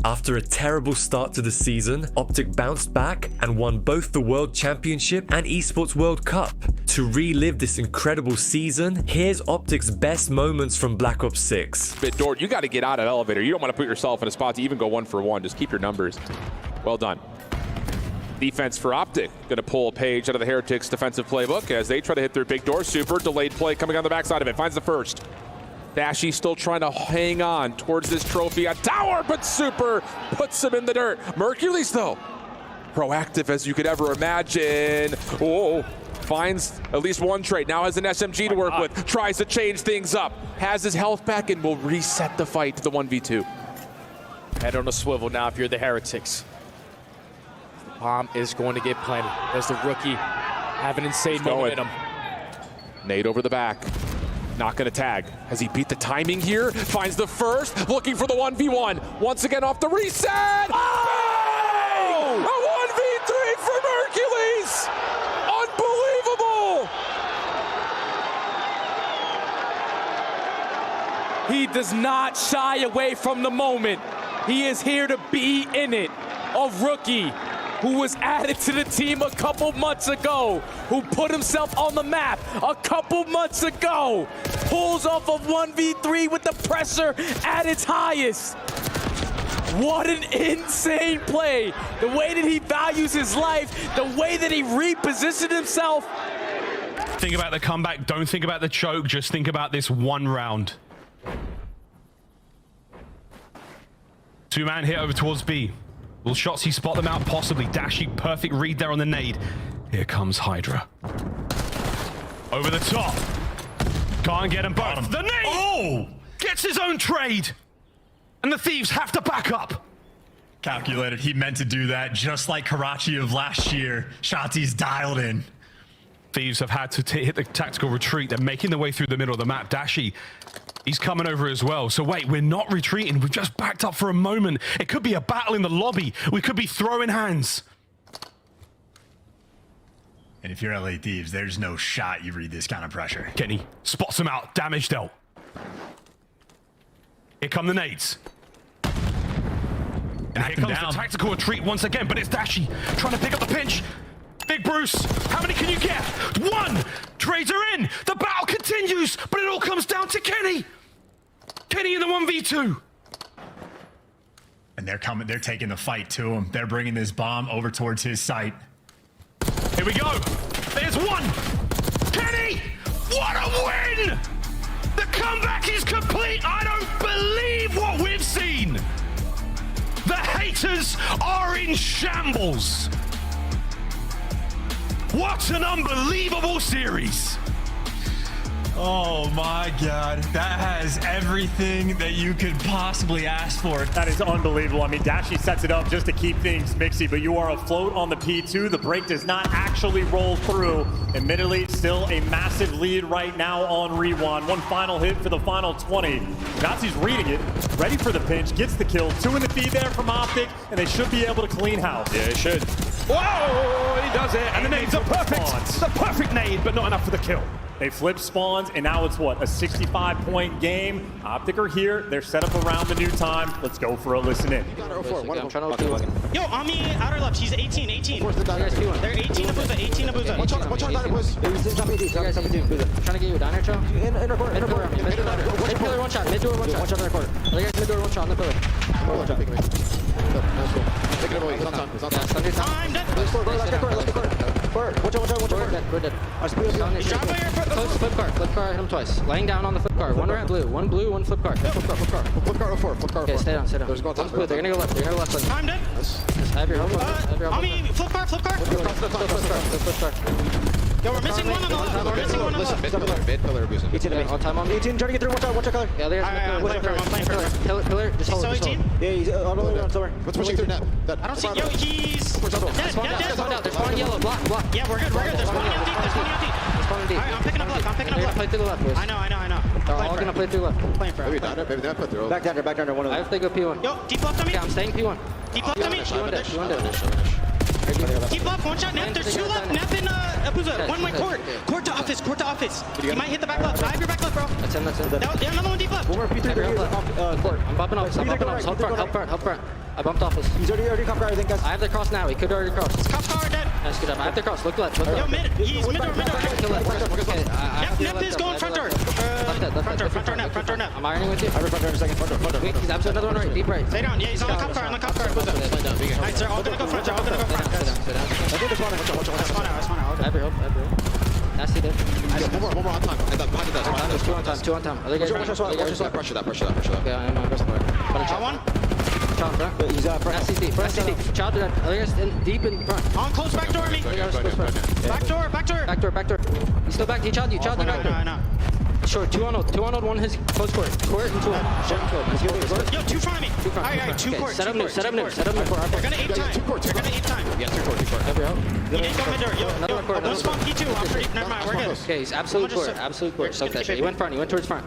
After a terrible start to the season, OpTic bounced back and won both the World Championship and Esports World Cup. To relive this incredible season, here's OpTic's best moments from Black Ops 6. Dort, you got to get out of the elevator. You don't want to put yourself in a spot to even go 1-for-1. Just keep your numbers. Well done. Defense for OpTic. Going to pull a page out of the Heretics defensive playbook as they try to hit their big door. Super delayed play coming on the backside of it. Finds the first. Dashy still trying to hang on towards this trophy at tower, but Super puts him in the dirt. Mercules, though, proactive as you could ever imagine. Oh, finds at least one trait. Now has an SMG to work with. Tries to change things up. Has his health back and will reset the fight to the 1v2. Head on a swivel now if you're the Heretics. The bomb is going to get planted. There's the rookie. Have an insane momentum. Nade over the back. Not going to tag. Has he beat the timing here? Finds the first, looking for the 1v1. Once again off the reset. Oh! A 1v3 for Mercules. Unbelievable. He does not shy away from the moment. He is here to be in it. A rookie who was added to the team a couple months ago, who put himself on the map a couple months ago, pulls off of 1v3 with the pressure at its highest. What an insane play. The way that he values his life, the way that he repositioned himself. Think about the comeback, don't think about the choke, just think about this one round. Two-man hit over towards B. Will Shottzy spot them out? Possibly. Dashy, perfect read there on the nade. Here comes Hydra. Over the top. Can't get him both. The nade! Oh! Gets his own trade! And the Thieves have to back up. Calculated. He meant to do that, just like Karachi of last year. Shottzy's dialed in. Thieves have had to hit the tactical retreat. They're making their way through the middle of the map. Dashy, he's coming over as well. So wait, we're not retreating. We've just backed up for a moment. It could be a battle in the lobby. We could be throwing hands. And if you're LA Thieves, there's no shot you read this kind of pressure. Kenny spots him out. Damage dealt. Here come the nades. And here comes the tactical retreat once again, but it's Dashy trying to pick up the pinch. Big Bruce, how many can you get? One! Trades are in! The battle continues, but it all comes down to Kenny! Kenny in the 1v2. And they're coming, they're taking the fight to him. They're bringing this bomb over towards his site. Here we go. There's one! Kenny! What a win! The comeback is complete! I don't believe what we've seen! The haters are in shambles! What an unbelievable series! Oh my God, that has everything that you could possibly ask for. That is unbelievable. I mean, Dashy sets it up just to keep things mixy, but you are afloat on the P2. The break does not actually roll through. Admittedly, still a massive lead right now on Rewan. One final hit for the final 20. Shottzy's reading it, ready for the pinch, gets the kill. Two in the feed there from OpTic, and they should be able to clean house. Yeah, they should. Whoa! He does it, and the nade's are perfect! The perfect nade, but not enough for the kill. They flip spawns, and now it's what, a 65-point game. OpTic are here. They're set up around the new time. Let's go for a listen in. Yo, on me, outer left. She's 18. They're 18 Abuza, 18 Abuza. Watch out, boys. I'm trying to get you down here, Cho. Inner corner. Mid pillar, one shot. Mid door, one shot. Watch out in the corner. Other guys, mid door, one shot on the pillar. Watch out. Take it away. He's on time. Yeah, Sunday time. Left corner. Watch out. We're dead. He's dropping here. Close flip car. Flip car, hit him twice. Laying down on the flip car. One red, blue. One blue, one flip car. Flip car. Okay, stay down. They're gonna go left. I'm dead. Have your help. On me, flip car. Flip car. Yo, we're missing one on the left. Listen, mid pillar abusing. 18 all time on me. 18, trying to get through. Watch out, color. Yeah, there's I'm playing for him. Pillar, just hold. So 18? Yeah, he's all the way around somewhere. What's pushing through net? I don't see. Yo, he's dead. They're spawning yellow. Block. Yeah, we're good. They're spawning out deep. Alright, I'm picking up left. They're gonna play through the left, boys. I know. They're all gonna play through left. I'm playing for him. Maybe that put through. Back down there, one of them. I have to go P1. Yo, deep left on me. Yeah, I'm staying P1. Deep left on me. P1 dead. Deep left, one shot. Nap, there's two left. Nap in Abuza. One went court. Court to office. You might hit the back left. I have your back left, bro. That's him. Yeah, another one deep left. One more P3 court. I'm bopping up. Help front. I bumped off us. He's already cop guard, I think, guys. I have the cross now. He could already cross. Cop car dead. Nice, good job. I have the cross. Look left. Look Yo, left. mid. He's mid door. Kill left. Okay, Yep, Nep is going front door. Front door, Nep. I'm ironing with you. I have a front door in a second. Front door. Wait, he's absolutely another one right. Deep right. Stay down. Yeah, he's on the cop car. Nice, they're all gonna go front. Sit down. I think there's one. Watch out. Spawn out. I have your hope. Nasty dead. One more on time. Behind that. There's two on time. Other guys Watch that. Pressure that. Okay, I'm on best player. Got one. Child front. He's front. Nasty deep. Child dead. Other guys deep in front. On close back door me. Back door. Back door. He's still back. He child you. Child the back door. I know. Short. 2-on-0. One his close court. Court and 2 on. Short and 12. Yo, two front of me. Alright, two court. Set up new. Set up new. They're gonna 8 time. They're gonna 8 time. Yeah, 2 court. Have your hope. He didn't go mid door. Yo, I'm gonna spawn P2. I'm pretty. Never mind. We're good. Okay, he's absolute court. Absolute court. Soak that shit. He went front. He went towards front.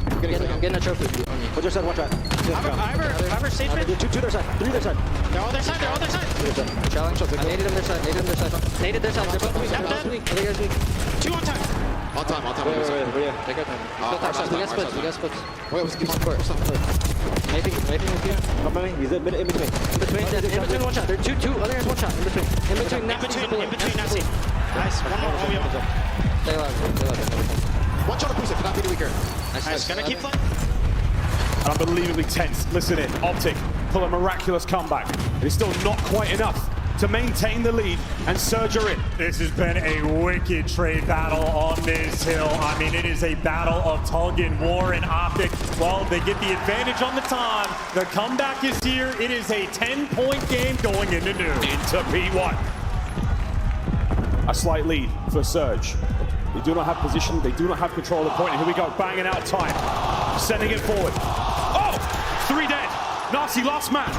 I'm getting a trophy on you. What's your side? Watch out. I have a safe mid. 2 their side. 3 their side. They're all their side. Challenge. I naded them their side. Naded their side. They're both weak. Other guys weak. 2 on time. On time. Wait. Take our time. We got splits. Wait, what's the court? Maybe with you. How many? He's in between. In between one shot. There are two. Other guys one shot. In between. In between. Nasty. Nice. One more. Stay alive. One shot of boost. Cannot be weaker. Nice. Gonna keep playing. Unbelievably tense. Listen in. OpTic pull a miraculous comeback. It's still not quite enough to maintain the lead and surge her in. This has been a wicked trade battle on this hill. I mean, it is a battle of tug and war, and OpTic, well, they get the advantage on the time. The comeback is here. It is a 10-point game going into noon. Into P1. A slight lead for Surge. They do not have position. They do not have control of the point. And here we go, banging out time. Sending it forward. Oh! 3 dead. Nasty last man.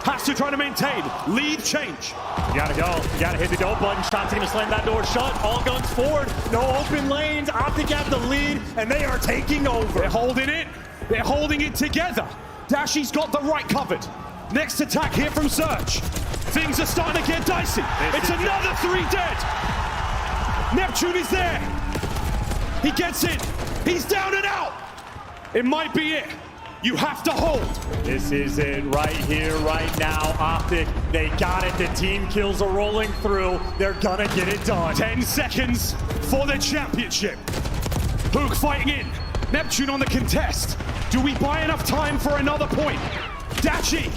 Has to try to maintain. Lead change. You gotta go. You gotta hit the go button. Shottzy gonna slam that door shut. All guns forward. No open lanes. OpTic have the lead, and they are taking over. They're holding it. They're holding it together. Dashy's got the right covered. Next attack here from Surge. Things are starting to get dicey. It's another 3 dead. Neptune is there. He gets it. He's down and out. It might be it. You have to hold. This is it right here, right now. OpTic, they got it. The team kills are rolling through. They're gonna get it done. 10 seconds for the championship. Hook fighting in. Neptune on the contest. Do we buy enough time for another point? Dashy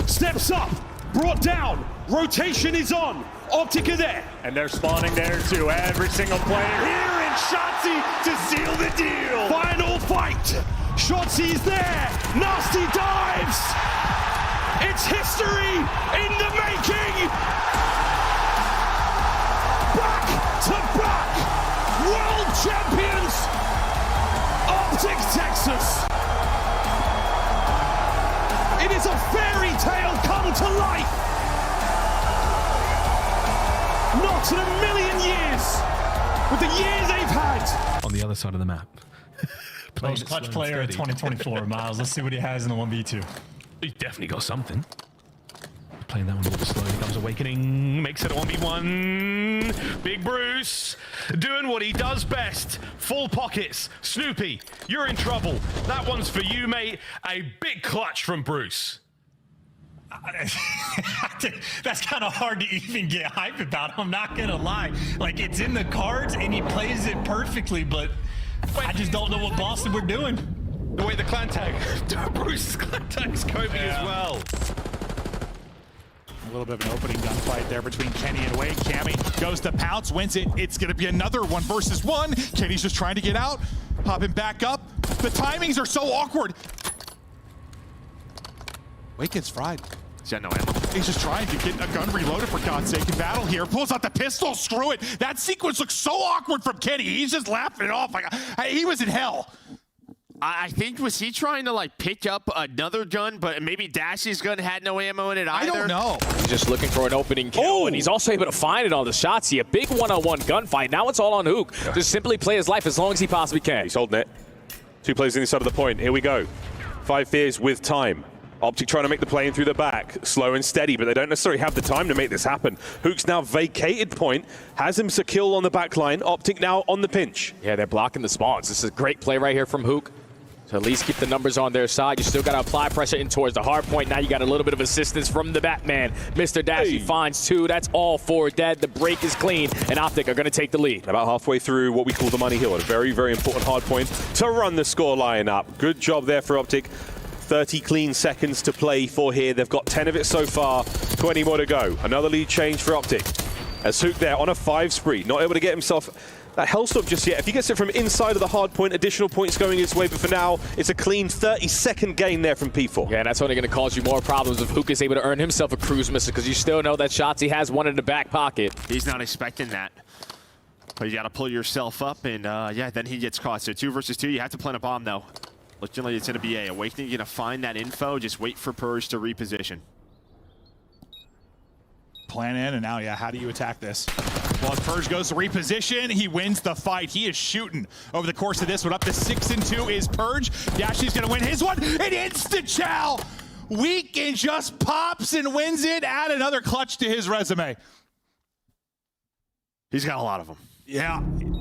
steps up, brought down. Rotation is on. OpTic are there. And they're spawning there too. Every single player here, and Shottzy to seal the deal. Final fight. Shottzy's there. Nasty dives. It's history in the making. Back to back. World champions. OpTic Texas. It is a fairy tale come to life. Not in a million years. With the year they've had. On the other side of the map. Most clutch player in 2024, Miles. Let's see what he has in the 1v2. He's definitely got something. Playing that one a little slowly. Comes Awakening, makes it a 1v1. Big Bruce doing what he does best. Full pockets. Snoopy, you're in trouble. That one's for you, mate. A big clutch from Bruce. That's kind of hard to even get hype about. I'm not gonna lie. Like, it's in the cards and he plays it perfectly, but I just don't know what Boston we're doing. The way the clan tag, Bruce's clan tag is Kobe as well. A little bit of an opening gunfight there between Kenny and Wade. Cammy goes to pounce, wins it. It's going to be another 1 versus 1. Kenny's just trying to get out, popping back up. The timings are so awkward. Wade gets fried. He's got no ammo. He's just trying to get a gun reloaded, for God's sake, in battle here. Pulls out the pistol, screw it. That sequence looks so awkward from Kenny. He's just laughing it off. Like, he was in hell. I think, was he trying to like pick up another gun, but maybe Dashy's gun had no ammo in it either? I don't know. He's just looking for an opening kill, and he's also able to find it on the Shottzy. A big one-on-one gunfight. Now it's all on Hook. Just simply play his life as long as he possibly can. He's holding it. 2 players on the side of the point. Here we go. 5 fears with time. OpTic trying to make the play in through the back. Slow and steady, but they don't necessarily have the time to make this happen. Hook's now vacated point. Has him secure on the back line. OpTic now on the pinch. Yeah, they're blocking the spawns. This is a great play right here from Hook. To at least keep the numbers on their side. You still got to apply pressure in towards the hard point. Now you got a little bit of assistance from the Batman. Mr. Dashy finds 2. That's all 4 dead. The break is clean, and OpTic are going to take the lead. About halfway through what we call the money hill. A very, very important hard point to run the score line up. Good job there for OpTic. 30 clean seconds to play for here. They've got 10 of it so far. 20 more to go. Another lead change for OpTic. As Hook there on a 5 spree. Not able to get himself that Hellstorm just yet. If he gets it from inside of the hard point, additional points going his way, but for now, it's a clean 30-second gain there from P4. Yeah, and that's only going to cause you more problems if Hook is able to earn himself a cruise missile, because you still know that Shottzy has one in the back pocket. He's not expecting that. But you got to pull yourself up, and yeah, then he gets caught. So 2 versus 2, you have to plant a bomb, though. Looking like it's going to be A. Awakening, you're going to find that info. Just wait for Purge to reposition. Plan in, and now, yeah, how do you attack this? Well, as Purge goes to reposition, he wins the fight. He is shooting over the course of this one. Up to 6-2 is Purge. Dashy's gonna win his one. An insta-chow! Weak and just pops and wins it. Add another clutch to his resume. He's got a lot of them. Yeah.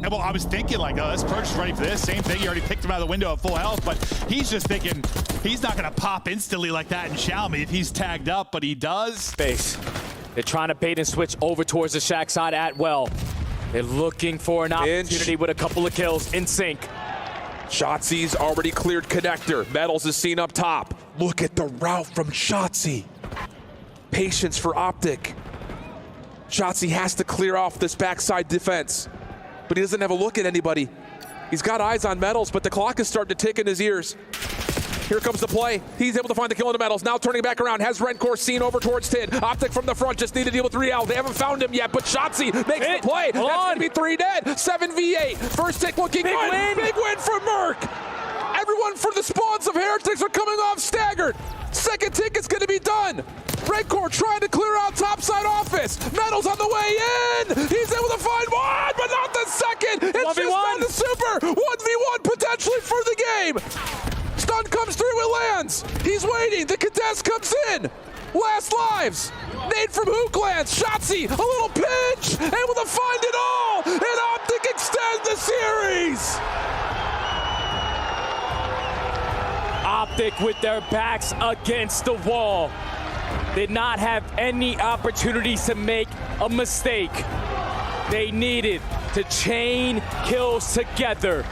Well, I was thinking like, oh, this Purge is ready for this. Same thing. He already picked him out of the window at full health, but he's just thinking he's not gonna pop instantly like that in Xiaomi if he's tagged up, but he does. Base. They're trying to bait and switch over towards the shack side at well. They're looking for an opportunity with a couple of kills in sync. Shottzy's already cleared connector. Metals is seen up top. Look at the route from Shottzy. Patience for OpTic. Shottzy has to clear off this backside defense, but he doesn't have a look at anybody. He's got eyes on Metals, but the clock is starting to tick in his ears. Here comes the play. He's able to find the kill in the Metals. Now turning back around, has Rencore seen over towards Tin. OpTic from the front, just need to deal with Real. They haven't found him yet, but Shottzy makes the play. That's going to be 3 dead. 7v8. First tick looking good. Big win for Merc. Everyone for the spawns of Heretics are coming off staggered. Second tick is going to be done. Rencore trying to clear out topside office. Metals on the way in. He's able to find one, but not the second. It's just on the super. 1v1 potentially for the game. Stun comes through, it lands. He's waiting, the contest comes in. Last lives. Nade from Hook lands. Shottzy, a little pinch, able to find it all. And OpTic extend the series. OpTic with their backs against the wall. Did not have any opportunities to make a mistake. They needed to chain kills together.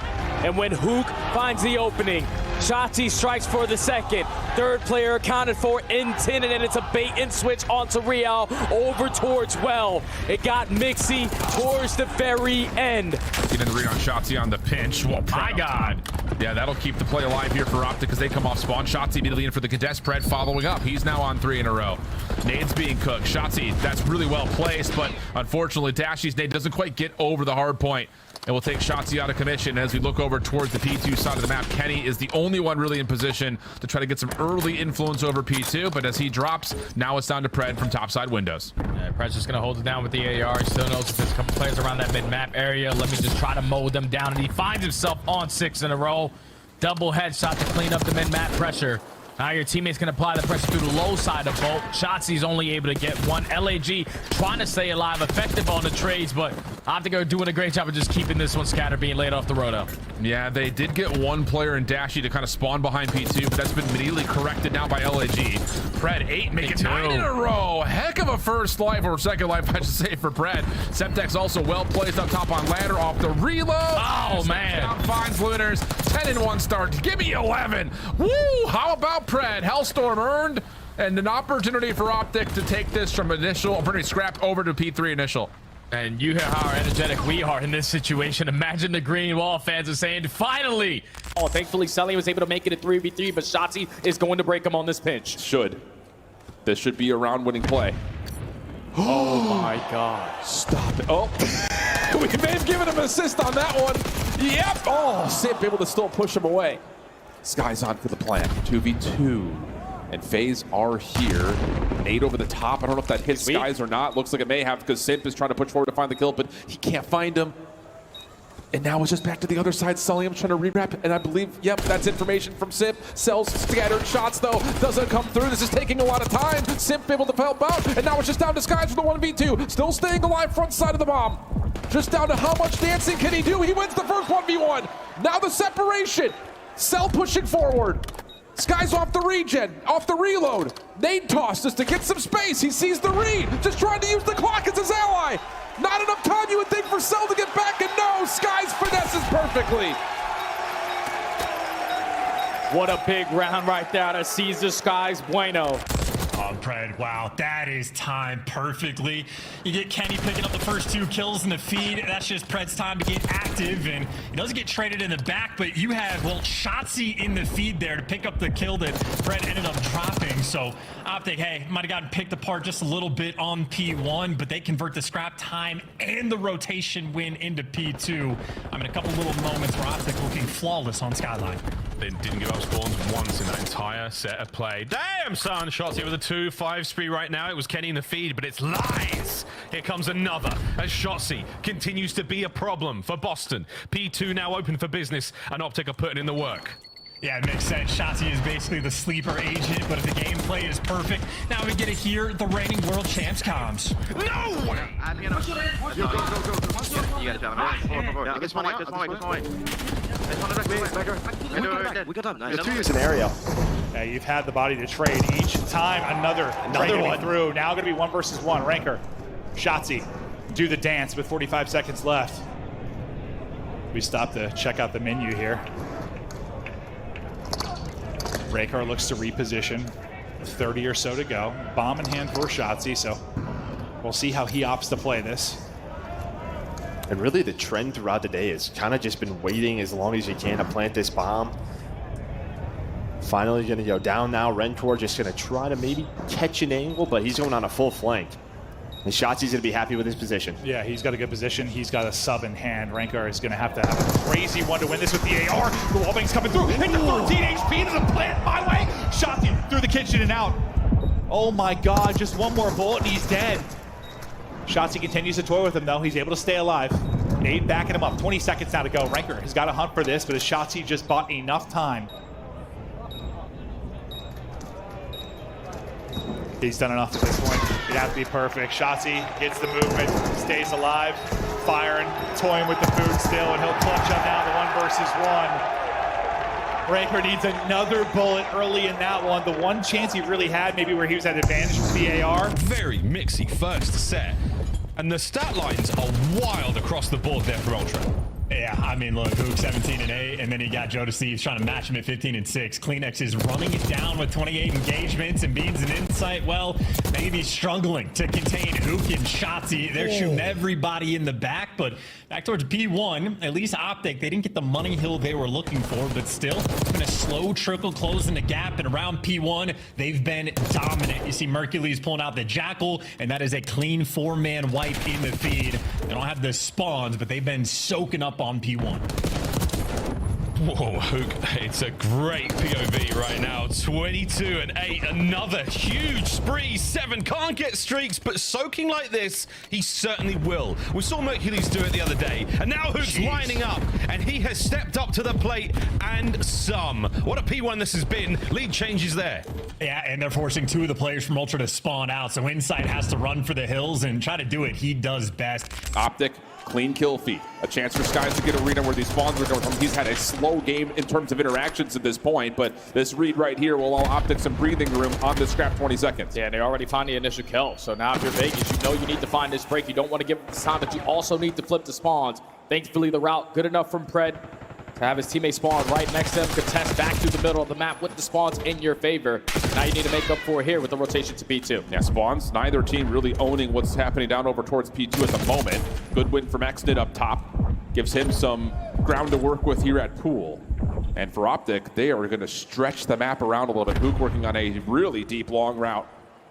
And when Hook finds the opening, Shottzy strikes for the second. Third player accounted for in Tin, and then it's a bait and switch onto Real over towards Well. It got mixy towards the very end. Getting the read on Shottzy on the pinch. Well, my God. Yeah, that'll keep the play alive here for OpTic as they come off spawn. Shottzy immediately in for the contest. Pred following up. He's now on 3 in a row. Nades being cooked. Shottzy, that's really well placed, but unfortunately, Dashy's nade doesn't quite get over the hard point. And we'll take Shottzy out of commission. As we look over towards the P2 side of the map, Kenny is the only one really in position to try to get some early influence over P2, but as he drops, now it's down to Pred from topside windows. Pred's just going to hold it down with the AR. He still knows that there's a couple players around that mid-map area. Let me just try to mow them down, and he finds himself on 6 in a row. Double headshot to clean up the mid-map pressure. Now your teammates can apply the pressure through the low side of boat. Shottzy's only able to get one. LAG trying to stay alive, effective on the trades, but OpTic are doing a great job of just keeping this one scattered, being laid off the roto. Yeah, they did get one player in Dashy to kind of spawn behind P2, but that's been immediately corrected now by LAG. Pred 8, making 9 in a row. Heck of a first life, or second life, I should say, for Pred. Semtex also well placed up top on ladder off the reload. Oh, man. Down finds Lunars. 10-1 start. Give me 11. Woo! How about Pred? Hellstorm earned, and an opportunity for OpTic to take this from initial, pretty scrap over to P3 initial. And you hear how energetic we are in this situation. Imagine the Green Wall fans are saying, finally! Oh, thankfully, Sully was able to make it a 3v3, but Shottzy is going to break him on this pinch. This should be a round-winning play. Oh my God. Stop it. Oh, we may have given him an assist on that one. Yep. Oh, Simp able to still push him away. Sky's on for the plant. 2v2. And FaZe are here. Nade over the top. I don't know if that hits Skies or not. Looks like it may have because Simp is trying to push forward to find the kill, but he can't find him. And now it's just back to the other side. Sulliam trying to rewrap, and I believe, yep, that's information from Simp. Sells scattered shots, though. Doesn't come through. This is taking a lot of time. Simp able to help out, and now it's just down to Skies for the 1v2. Still staying alive front side of the bomb. Just down to how much dancing can he do. He wins the first 1v1. Now the separation. Cell pushing forward. Sky's off the regen, off the reload. Nade toss just to get some space. He sees the read, just trying to use the clock as his ally. Not enough time, you would think, for Cell to get back, and no, Sky's finesses perfectly. What a big round right there to Caesar Sky's Bueno. Oh, Pred, wow, that is timed perfectly. You get Kenny picking up the first 2 kills in the feed. That's just Pred's time to get active, and he doesn't get traded in the back, but you have, well, Shottzy in the feed there to pick up the kill that Pred ended up dropping. So OpTic, hey, might have gotten picked apart just a little bit on P1, but they convert the scrap time and the rotation win into P2. I mean, a couple little moments where OpTic looking flawless on Skyline. They didn't give up spawns once in that entire set of play. Damn, son! Shottzy with a 2-5 spree right now. It was Kenny in the feed, but it's lies! Here comes another, as Shottzy continues to be a problem for Boston. P2 now open for business, and OpTic are putting in the work. Yeah, it makes sense. Shottzy is basically the sleeper agent, but if the gameplay is perfect, now we get to hear the reigning world champs comms. No! Go. You got it, down. This one way. We got up. Nice. The 2 scenario. Yeah, you've had the body to trade each time. Another one through. Now going to be 1 versus 1. Ranker, Shottzy, do the dance with 45 seconds left. We stop to check out the menu here. Raykar looks to reposition. 30 or so to go. Bomb in hand for Shottzy, so we'll see how he opts to play this. And really the trend throughout the day has kind of just been waiting as long as you can to plant this bomb. Finally gonna go down now. Rentor just gonna try to maybe catch an angle, but he's going on a full flank. And Shottzy's gonna be happy with his position. Yeah, he's got a good position. He's got a sub in hand. Rankar is gonna have to have a crazy one to win this with the AR. The wallbang's coming through. Hit the 13 HP to the plant my way. Shottzy through the kitchen and out. Oh my God, just one more bullet and he's dead. Shottzy continues to toy with him though. He's able to stay alive. Nade backing him up. 20 seconds now to go. Ranker has got to hunt for this, but as Shottzy just bought enough time. He's done enough at this point. It'd have to be perfect. Shottzy gets the movement, stays alive, firing, toying with the food still, and he'll clutch up now the 1 versus 1. Ranker needs another bullet early in that one. The one chance he really had, maybe where he was at advantage with the AR. Very mixy first set. And the stat lines are wild across the board there for Ultra. Yeah, I mean, look, Hook 17-8, and then you got Joe to Steve's trying to match him at 15-6. Kleenex is running it down with 28 engagements, and Beans and Insight, well, maybe struggling to contain Hook and Shottzy. They're shooting everybody in the back, but back towards P1, at least OpTic, they didn't get the money hill they were looking for, but still, it's been a slow trickle closing the gap, and around P1, they've been dominant. You see Mercules pulling out the Jackal, and that is a clean 4-man wipe in the feed. They don't have the spawns, but they've been soaking up on P1. Whoa, Hook, it's a great POV right now. 22-8, another huge spree. 7 can't get streaks, but soaking like this, he certainly will. We saw Mercules do it the other day, and now Hook's lining up, and he has stepped up to the plate and some. What a P1 this has been. Lead changes there. Yeah, and they're forcing 2 of the players from Ultra to spawn out, so Insight has to run for the hills and try to do it he does best. OpTic, clean kill feed. A chance for Skies to get arena where these spawns are going from. He's had a slow game in terms of interactions at this point, but this read right here will allow OpTic some breathing room on this scrap 20 seconds. Yeah, and they already found the initial kill. So now if you're Vegas, you know you need to find this break. You don't want to give it this time, but you also need to flip the spawns. Thankfully, the route good enough from Pred to have his teammate spawn right next to him, contest back through the middle of the map with the spawns in your favor. Now you need to make up for it here with the rotation to P2. Yeah, spawns, neither team really owning what's happening down over towards P2 at the moment. Good win from Xnit up top. Gives him some ground to work with here at pool. And for OpTic, they are going to stretch the map around a little bit. Hook working on a really deep, long route.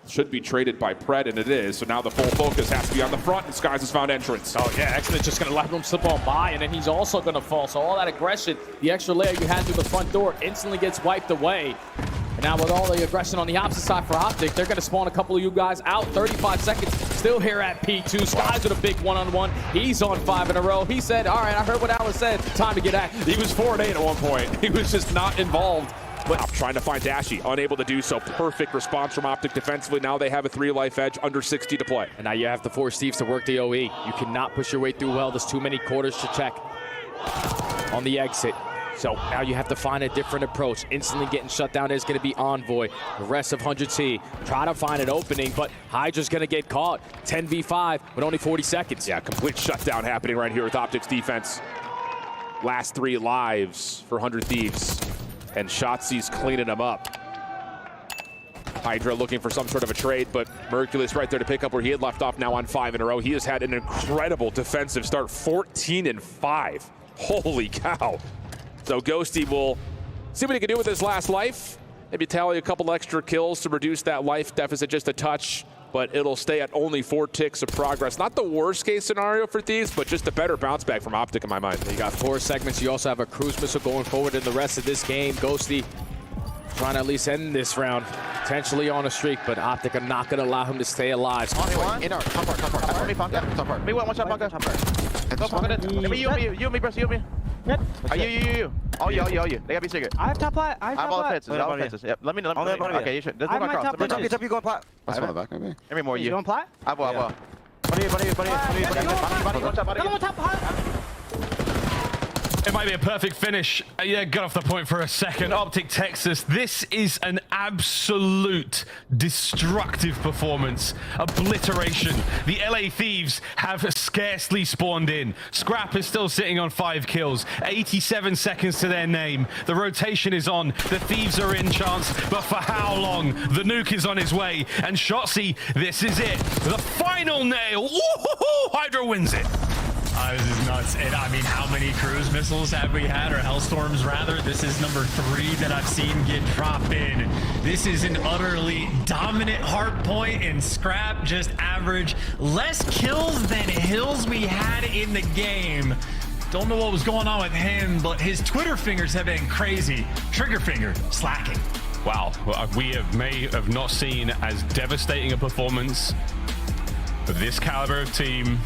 Should be traded by Pred, and it is. So now the full focus has to be on the front, and Skies has found entrance. Oh, yeah, Xnit's just going to let him slip on by, and then he's also going to fall. So all that aggression, the extra layer you had through the front door instantly gets wiped away. And now with all the aggression on the opposite side for OpTic, they're going to spawn a couple of you guys out. 35 seconds still here at P2. Skies with a big one-on-one. He's on 5 in a row. He said, all right, I heard what Alice said. Time to get at. He was 4-8 at one point. He was just not involved. But trying to find Dashy, unable to do so. Perfect response from OpTic defensively. Now they have a 3-life edge, under 60 to play. And now you have to force Steves to work the OE. You cannot push your way through well. There's too many quarters to check. On the exit, So now you have to find a different approach. Instantly getting shut down is going to be Envoy. The rest of 100T try to find an opening, but Hydra's going to get caught. 10v5 with only 40 seconds. Yeah, complete shutdown happening right here with OpTic's defense. Last 3 lives for 100 Thieves. And Shottzy's cleaning them up. Hydra looking for some sort of a trade, but Mercules right there to pick up where he had left off, now on 5 in a row. He has had an incredible defensive start, 14-5. Holy cow. So Ghosty will see what he can do with his last life. Maybe tally a couple extra kills to reduce that life deficit just a touch, but it'll stay at only 4 ticks of progress. Not the worst case scenario for Thieves, but just a better bounce back from OpTic in my mind. You got 4 segments. You also have a cruise missile going forward in the rest of this game. Ghosty trying to at least end this round, potentially on a streak, but OpTic are not going to allow him to stay alive. In our top part. Me, Funk. Yeah, top part. Me, one shot, Funk. Top part. Go, Funk. Me, you, me, bro, you, me. Yep. You. All you. They gotta be secret. I have top plat. I have all the fences. Yep. Let me. Okay, you should. There's one across. Top, you going plat. That's one back, maybe. Every more you. You going plat? I will. Buddy. Top plat. It might be a perfect finish. Yeah, got off the point for a second. OpTic Texas, this is an absolute destructive performance. Obliteration. The LA Thieves have scarcely spawned in. Scrap is still sitting on 5 kills. 87 seconds to their name. The rotation is on. The Thieves are in chance, but for how long? The nuke is on his way. And Shottzy, this is it. The final nail. Woo-hoo-hoo! Hydra wins it. This is nuts. And I mean, how many cruise missiles have we had, or Hellstorms rather? This is number 3 that I've seen get dropped in. This is an utterly dominant hardpoint, and Scrap just average less kills than hills we had in the game. Don't know what was going on with him, but his Twitter fingers have been crazy. Trigger finger slacking. Wow, we may have not seen as devastating a performance of this caliber of team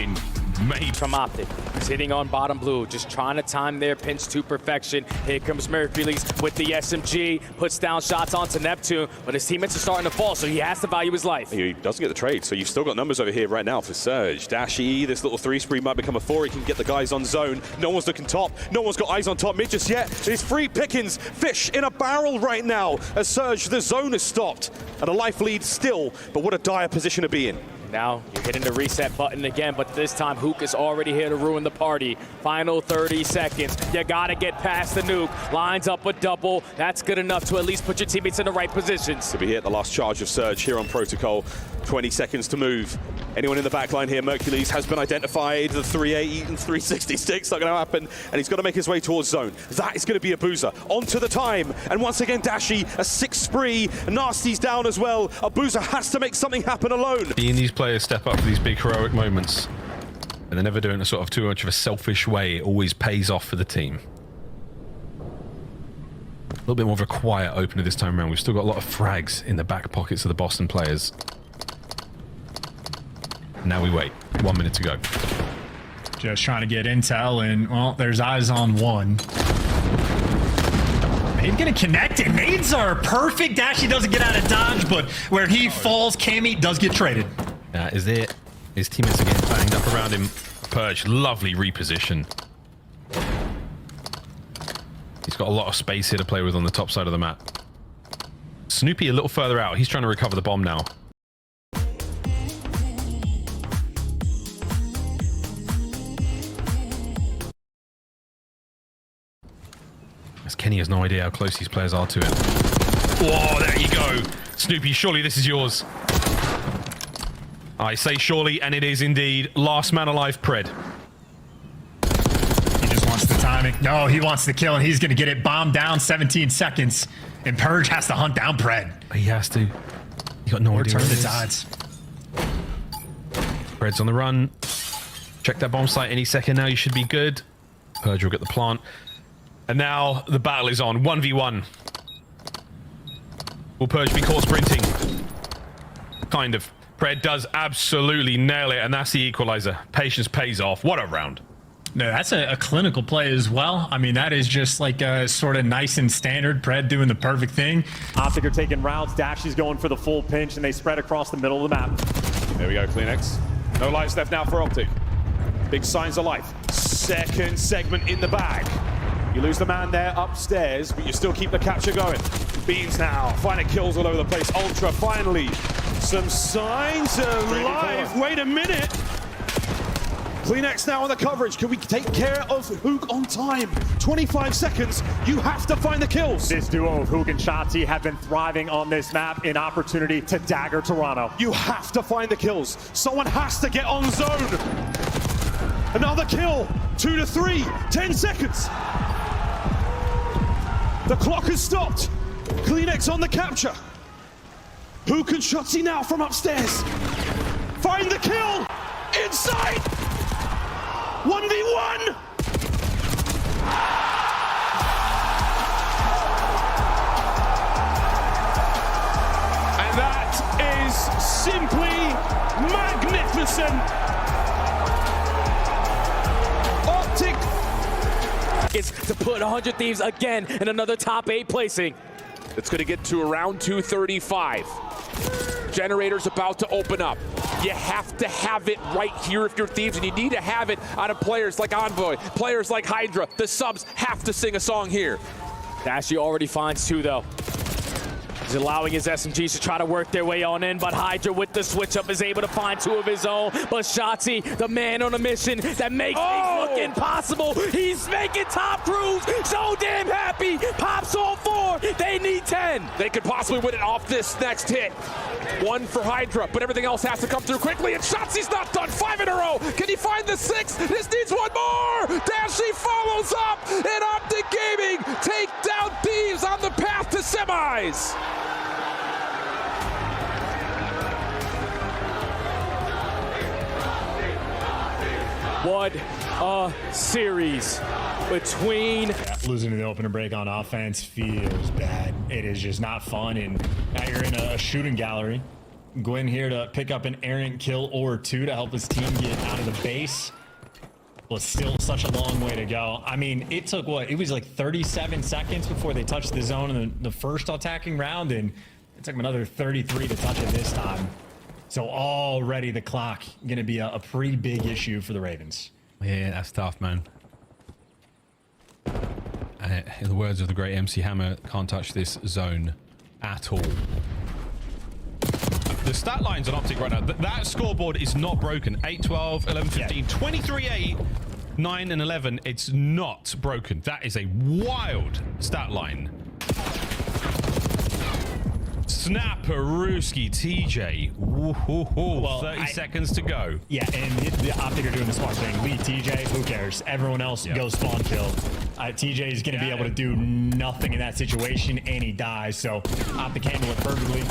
in made from OpTic. Sitting on bottom blue, just trying to time their pinch to perfection. Here comes Mercules with the SMG, puts down shots onto Neptune, but his teammates are starting to fall, so he has to value his life. He doesn't get the trade, so you've still got numbers over here right now for Surge. Dashy, this little 3 spree might become a 4. He can get the guys on zone. No one's looking top. No one's got eyes on top mid just yet. It's free pickings. Fish in a barrel right now as Surge, the zone is stopped. And a life lead still, but what a dire position to be in. Now you're hitting the reset button again, but this time Hook is already here to ruin the party. Final 30 seconds. You gotta get past the nuke. Lines up a double. That's good enough to at least put your teammates in the right positions. To be here at the last charge of Surge here on Protocol. 20 seconds to move. Anyone in the back line here? Mercules has been identified. The 380 and 366 not going to happen, and he's got to make his way towards zone. That is going to be a boozer. Onto the time, and once again Dashy, a 6 spree. Nasty's down as well. A boozer has to make something happen alone. Seeing these players step up for these big heroic moments, and they're never doing it sort of too much of a selfish way. It always pays off for the team. A little bit more of a quiet opener this time around. We've still got a lot of frags in the back pockets of the Boston players. Now we wait. 1 minute to go. Just trying to get intel, and well, there's eyes on one. He's gonna connect it. Nades are perfect. Dashy doesn't get out of dodge, but where he falls, Cammy does get traded. That is it. His teammates are getting banged up around him. Purge, lovely reposition. He's got a lot of space here to play with on the top side of the map. Snoopy a little further out. He's trying to recover the bomb now. As Kenny has no idea how close these players are to him. Whoa, there you go. Snoopy, surely this is yours. I say surely, and it is indeed. Last man alive, Pred. He just wants the timing. No, he wants the kill, and he's going to get it bombed down 17 seconds. And Purge has to hunt down Pred. He has to. He got no idea. Turn the tides. Pred's on the run. Check that bomb site any second now. You should be good. Purge will get the plant. And now the battle is on. 1v1. Will Purge be caught sprinting? Kind of. Pred does absolutely nail it, and that's the equalizer. Patience pays off. What a round. No, that's a clinical play as well. I mean, that is just like a sort of nice and standard. Pred doing the perfect thing. OpTic are taking routes. Dashy's going for the full pinch, and they spread across the middle of the map. There we go, CleanX. No lives left now for OpTic. Big signs of life. Second segment in the bag. You lose the man there upstairs, but you still keep the capture going. Beans now, finding kills all over the place. Ultra finally, some signs of life. Wait a minute. CleanX now on the coverage. Can we take care of Hook on time? 25 seconds. You have to find the kills. This duo of Hook and Shottzy have been thriving on this map, an opportunity to dagger Toronto. You have to find the kills. Someone has to get on zone. Another kill. 2 to 3. 10 seconds. The clock has stopped. CleanX on the capture. Hook and Shottzy now from upstairs. Find the kill. Inside. 1v1. And that is simply magnificent. OpTic is to put 100 Thieves again in another top 8 placing. It's going to get to around 235. Generator's about to open up. You have to have it right here if you're Thieves, and you need to have it out of players like Envoy, players like Hydra. The subs have to sing a song here. Dashy already finds 2 though. He's allowing his SMGs to try to work their way on in, but Hydra with the switch up is able to find 2 of his own. But Shottzy, the man on a mission that makes things look impossible. He's making top crews so damn happy. Pops all 4. They need 10. They could possibly win it off this next hit. 1 for Hydra, but everything else has to come through quickly, and Shottzy's not done. 5 in a row. Can he find the 6? This needs 1 more. Dashy follows up, and OpTic Gaming take down Thieves on the path to semis. What a series between... Losing to the opener break on offense feels bad. It is just not fun, and now you're in a shooting gallery. Gwen here to pick up an errant kill or 2 to help his team get out of the base. Well, still such a long way to go. I mean, it took what? It was like 37 seconds before they touched the zone in the first attacking round, and it took them another 33 to touch it this time. So already the clock going to be a pretty big issue for the Ravens. Yeah, that's tough, man. In the words of the great MC Hammer, can't touch this zone at all. The stat lines on OpTic right now, that scoreboard is not broken. 8, 12, 11, 15, 23, 8, 9, and 11. It's not broken. That is a wild stat line. Snapperooski TJ. Well, 30 seconds to go. Yeah, and the OpTic are doing the smart thing. Lead TJ, who cares? Everyone else goes spawn kill. TJ is going to be able to do nothing in that situation, and he dies. So OpTic handle it perfectly.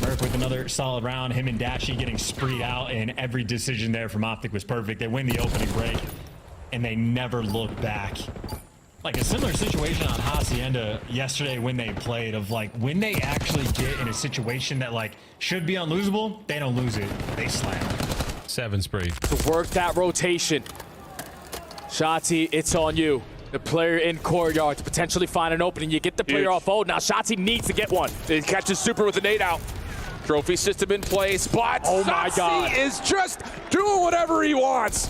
Merc with another solid round. Him and Dashy getting spreed out, and every decision there from OpTic was perfect. They win the opening break, and they never look back. Like a similar situation on Hacienda yesterday when they played, of like when they actually get in a situation that like should be unlosable, they don't lose it. They slam. 7 spree. To work that rotation. Shottzy, it's on you. The player in courtyard to potentially find an opening. You get the player off hold. Now Shottzy needs to get one. He catches Super with a nade out. Trophy system in place, but oh my God, is just doing whatever he wants.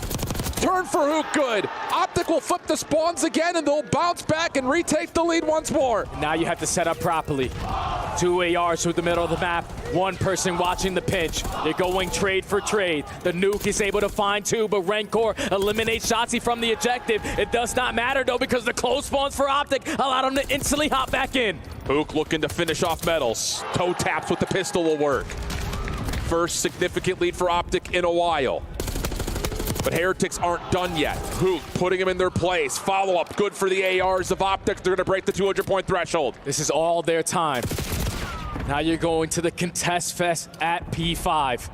Turn for Hook good. OpTic will flip the spawns again, and they'll bounce back and retake the lead once more. Now you have to set up properly. 2 ARs through the middle of the map. 1 person watching the pinch. They're going trade for trade. The nuke is able to find 2, but Rancor eliminates Shottzy from the objective. It does not matter though, because the close spawns for OpTic allow them to instantly hop back in. Hook looking to finish off Metals. Toe taps with the pistol will work. First significant lead for OpTic in a while. But Heretics aren't done yet. Hook putting them in their place. Follow-up, good for the ARs of OpTic. They're going to break the 200-point threshold. This is all their time. Now you're going to the contest fest at P5.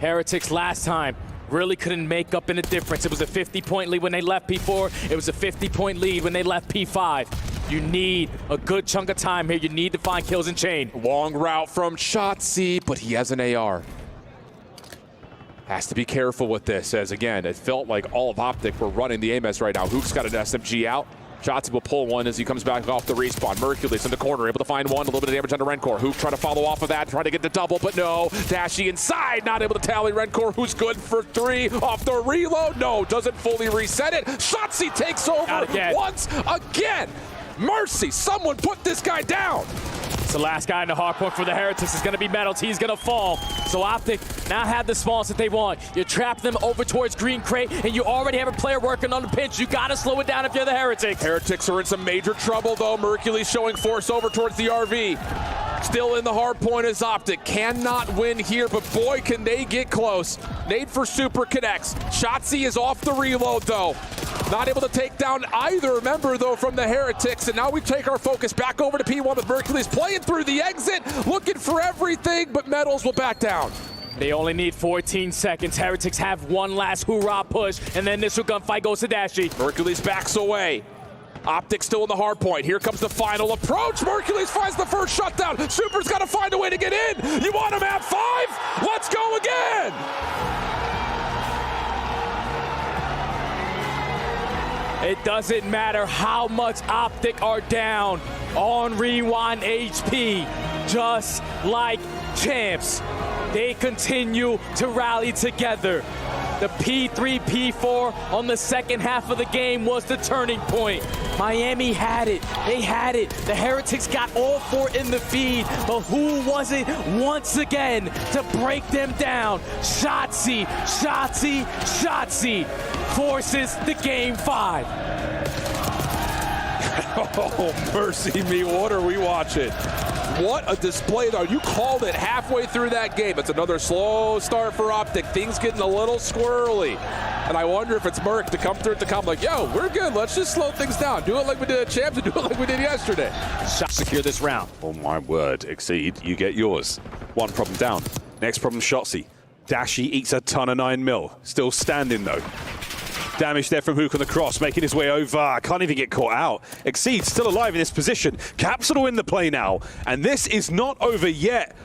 Heretics last time really couldn't make up in a difference. It was a 50-point lead when they left P4. It was a 50-point lead when they left P5. You need a good chunk of time here. You need to find kills and chain. Long route from Shottzy, but he has an AR. Has to be careful with this, as again, it felt like all of OpTic were running the AMS right now. Hook's got an SMG out. Shottzy will pull one as he comes back off the respawn. Mercules in the corner, able to find one. A little bit of damage on the Rencore. Hook trying to follow off of that, trying to get the double, but no. Dashy inside, not able to tally Rencore, who's good for 3 off the reload. No, doesn't fully reset it. Shottzy takes over once again. Mercy, someone put this guy down. It's the last guy in the hardpoint for the Heretics is going to be Metals. He's going to fall. So OpTic now have the spawns that they want. You trap them over towards Green Crate, and you already have a player working on the pinch. You got to slow it down if you're the Heretics. Heretics are in some major trouble, though. Mercules showing force over towards the RV. Still in the hard point is OpTic. Cannot win here, but boy, can they get close. Nade for Super connects. Shottzy is off the reload, though. Not able to take down either member, though, from the Heretics. And now we take our focus back over to P1 with Mercules playing through the exit, looking for everything, but Metals will back down. They only need 14 seconds. Heretics have one last hoorah push, and then this gunfight goes to Dashy. Mercules backs away. OpTic still in the hard point. Here comes the final approach. Mercules finds the first shutdown. Super's got to find a way to get in. You want him at 5? Let's go again. It doesn't matter how much OpTic are down on Rewind HP, just like champs. They continue to rally together. The P3, P4 on the second half of the game was the turning point. Miami had it. They had it. The Heretics got all 4 in the feed, but who was it once again to break them down? Shottzy, Shottzy, Shottzy forces the game 5. Oh, mercy me, what are we watching? What a display, though. You called it halfway through that game. It's another slow start for OpTic. Things getting a little squirrely. And I wonder if it's Merc to come through to come like, yo, we're good. Let's just slow things down. Do it like we did at Champs and do it like we did yesterday. Secure this round. Oh, my word. Exceed, you get yours. One problem down. Next problem, Shottzy. Dashy eats a ton of 9 mil. Still standing, though. Damage there from Hook on the cross, making his way over. Can't even get caught out. Exceed still alive in this position. Capsule in the play now. And this is not over yet.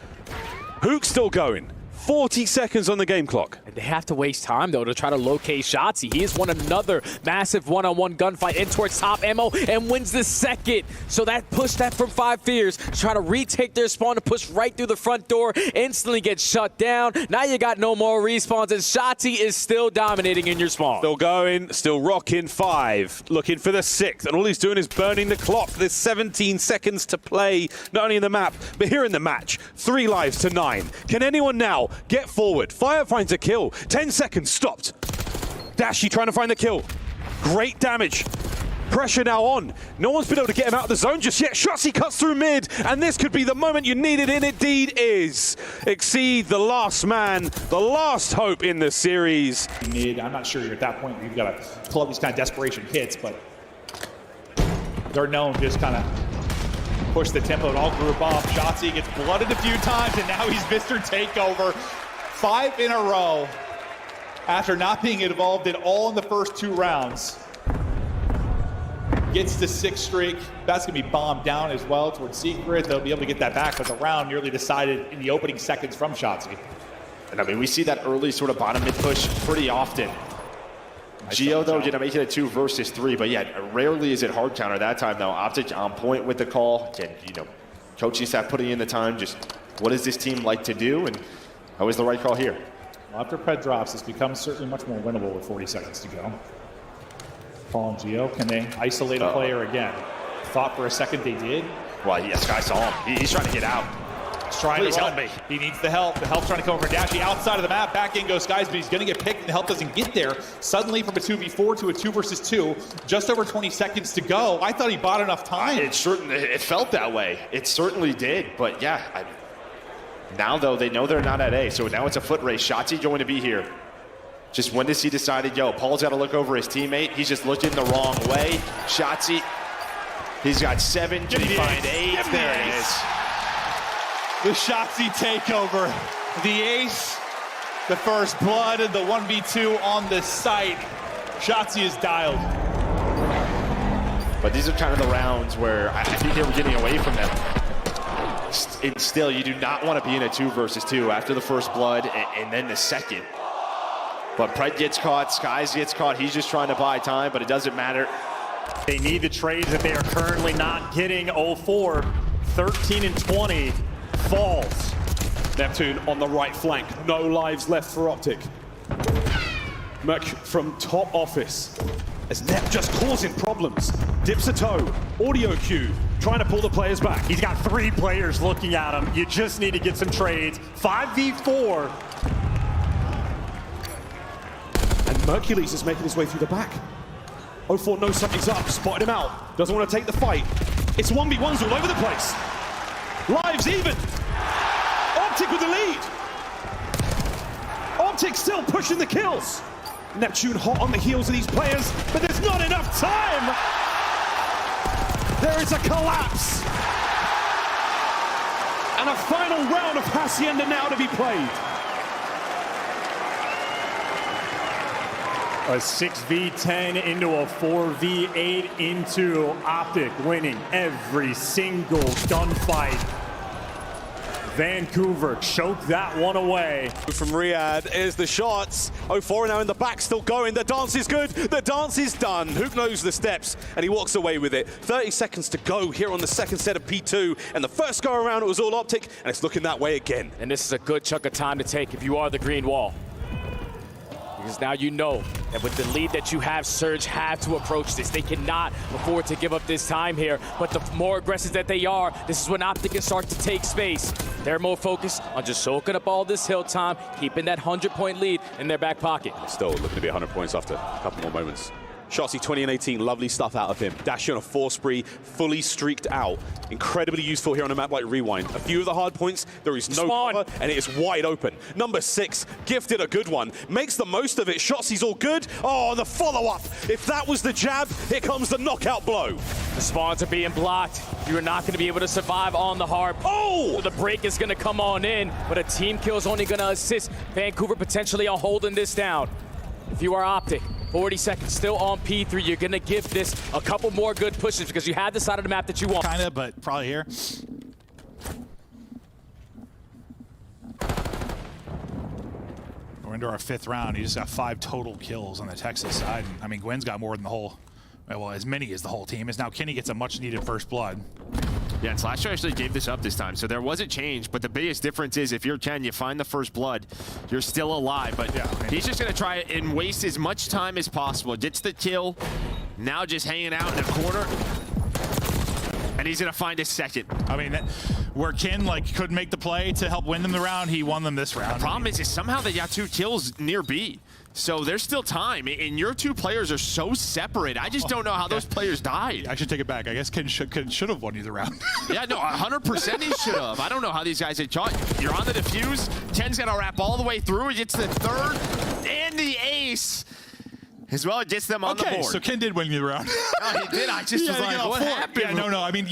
Hook still going. 40 seconds on the game clock. They have to waste time, though, to try to locate Shottzy. He has won another massive one-on-one gunfight in towards top ammo and wins the second. So that pushed that from 5 fears. Try to retake their spawn to push right through the front door. Instantly gets shut down. Now you got no more respawns, and Shottzy is still dominating in your spawn. Still going, still rocking. 5. Looking for the 6th. And all he's doing is burning the clock. There's 17 seconds to play, not only in the map, but here in the match. 3 lives to 9. Can anyone now get forward? Fire finds a kill. 10 seconds stopped. Dashy trying to find the kill. Great damage. Pressure now on. No one's been able to get him out of the zone just yet. Shottzy cuts through mid, and this could be the moment you needed, and indeed is. Exceed, the last man, the last hope in the series. I'm not sure you're at that point where you've got to pull up these kind of desperation hits, but they're known to just kind of push the tempo and all group off. Shottzy gets blooded a few times, and now he's Mr. Takeover. 5 in a row after not being involved at all in the first 2 rounds. Gets the 6th streak. That's going to be bombed down as well towards Secret. They'll be able to get that back, but the round nearly decided in the opening seconds from Shottzy. And I mean, we see that early sort of bottom mid push pretty often. Geo, though, make it a 2 versus 3, but yeah, rarely is it hard counter that time, though. OpTic on point with the call. Again, coaching staff putting in the time, just what does this team like to do, and that was the right call here. Well, after Pred drops, this becomes certainly much more winnable with 40 seconds to go. Paul and Geo, can they isolate a player again? Thought for a second they did. Well, yes, I saw him. He's trying to get out. He's trying Please to help me. He needs the help. The help's trying to come over Dashy outside of the map. Back in goes Skies, but he's going to get picked, and the help doesn't get there. Suddenly, from a 2v4 to a 2 versus 2, just over 20 seconds to go. I thought he bought enough time. It felt that way. It certainly did, but yeah. Now, though, they know they're not at A, so now it's a foot race. Shottzy going to be here. Just when does he decided, Paul's got to look over his teammate. He's just looking the wrong way. Shottzy, he's got 7. Can he find 8? There it is. The Shottzy takeover. The ace, the first blood, and the 1v2 on the site. Shottzy is dialed. But these are kind of the rounds where I think they were getting away from them. And still, you do not want to be in a 2 versus 2 after the first blood and then the second. But Pred gets caught, Skies gets caught. He's just trying to buy time, but it doesn't matter. They need the trades that they are currently not getting. 0-4, 13 and 20, falls. Neptune on the right flank. No lives left for OpTic. Merc from top office. As Nep just causing problems. Dips a toe. Audio cue. Trying to pull the players back. He's got 3 players looking at him. You just need to get some trades. 5v4. And Mercules is making his way through the back. 0-4 knows something's up. Spotted him out. Doesn't want to take the fight. It's 1v1s all over the place. Lives even. OpTic with the lead. OpTic still pushing the kills. Neptune hot on the heels of these players, but there's not enough time. There is a collapse. And a final round of Hacienda now to be played. A 6v10 into a 4v8 into OpTic winning every single gunfight. Vancouver choked that one away. From Riyadh is the shots. 0-4 now in the back, still going. The dance is good. The dance is done. Hook knows the steps, and he walks away with it. 30 seconds to go here on the second set of P2. And the first go around, it was all OpTic, and it's looking that way again. And this is a good chunk of time to take if you are the green wall. Because now you know that with the lead that you have, Surge have to approach this. They cannot afford to give up this time here. But the more aggressive that they are, this is when OpTic can start to take space. They're more focused on just soaking up all this hill time, keeping that 100-point lead in their back pocket. Still looking to be 100 points after a couple more moments. Shottzy 20 and 18, lovely stuff out of him. Dashi on a 4 spree, fully streaked out. Incredibly useful here on a map like Rewind. A few of the hard points, there is no cover, and it is wide open. Number 6, gifted a good one. Makes the most of it. Shottzy's all good. Oh, the follow-up. If that was the jab, here comes the knockout blow. The spawns are being blocked. You're not going to be able to survive on the hard. Oh! The break is going to come on in, but a team kill is only going to assist Vancouver potentially on holding this down. If you are OpTic, 40 seconds still on P3, you're going to give this a couple more good pushes because you have the side of the map that you want. Kind of, but probably here. We're into our 5th round. He just got 5 total kills on the Texas side. I mean, Gwen's got more than the whole, well, as many as the whole team. As now Kenny gets a much-needed first blood. Yeah, and Slasher actually gave this up this time, so there was a change, but the biggest difference is if you're Ken, you find the first blood, you're still alive, but yeah, he's just going to try and waste as much time as possible. Gets the kill, now just hanging out in a corner, and he's going to find a second. I mean, where Ken couldn't make the play to help win them the round, he won them this round. The problem is somehow they got 2 kills near B. So there's still time, and your 2 players are so separate. I just don't know how those players died. I should take it back. I guess Ken should have won you the round. Yeah, no, 100% he should have. I don't know how these guys had shot. You're on the defuse. Ken's got to wrap all the way through. He gets the 3rd and the ace. As well, it gets them on the board. So Ken did win you the round. No, he did. I just was like, what happened? Yeah, no. I mean,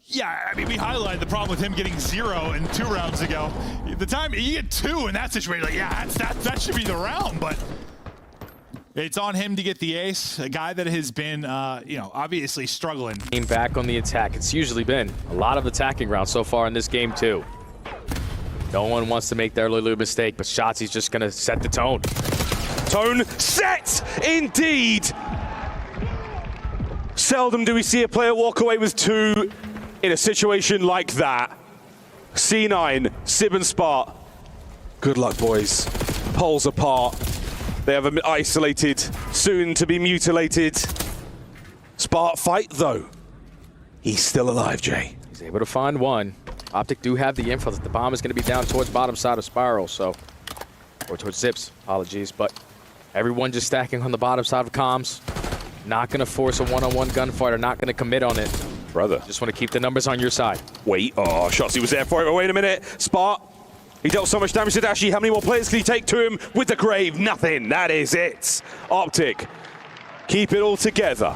yeah, I mean, we highlighted the problem with him getting 0 in 2 rounds ago. The time he get 2 in that situation, that should be the round, but it's on him to get the ace. A guy that has been, obviously struggling. Back on the attack. It's usually been a lot of attacking rounds so far in this game too. No one wants to make their little mistake, but Shottzy's just gonna set the tone. Tone set, indeed. Seldom do we see a player walk away with 2 in a situation like that. C9, Sib and Spart. Good luck, boys. Poles apart. They have an isolated, soon to be mutilated. Spart fight, though. He's still alive, Jay. He's able to find one. OpTic do have the info that the bomb is going to be down towards bottom side of Spiral, or towards Zips, apologies, but everyone just stacking on the bottom side of comms. Not going to force a one-on-one gunfight or not going to commit on it. Brother. Just want to keep the numbers on your side. Wait, oh, Shottzy was there for it, but wait a minute. Spart, he dealt so much damage to Dashi. How many more players can he take to him with the grave? Nothing, that is it. OpTic, keep it all together.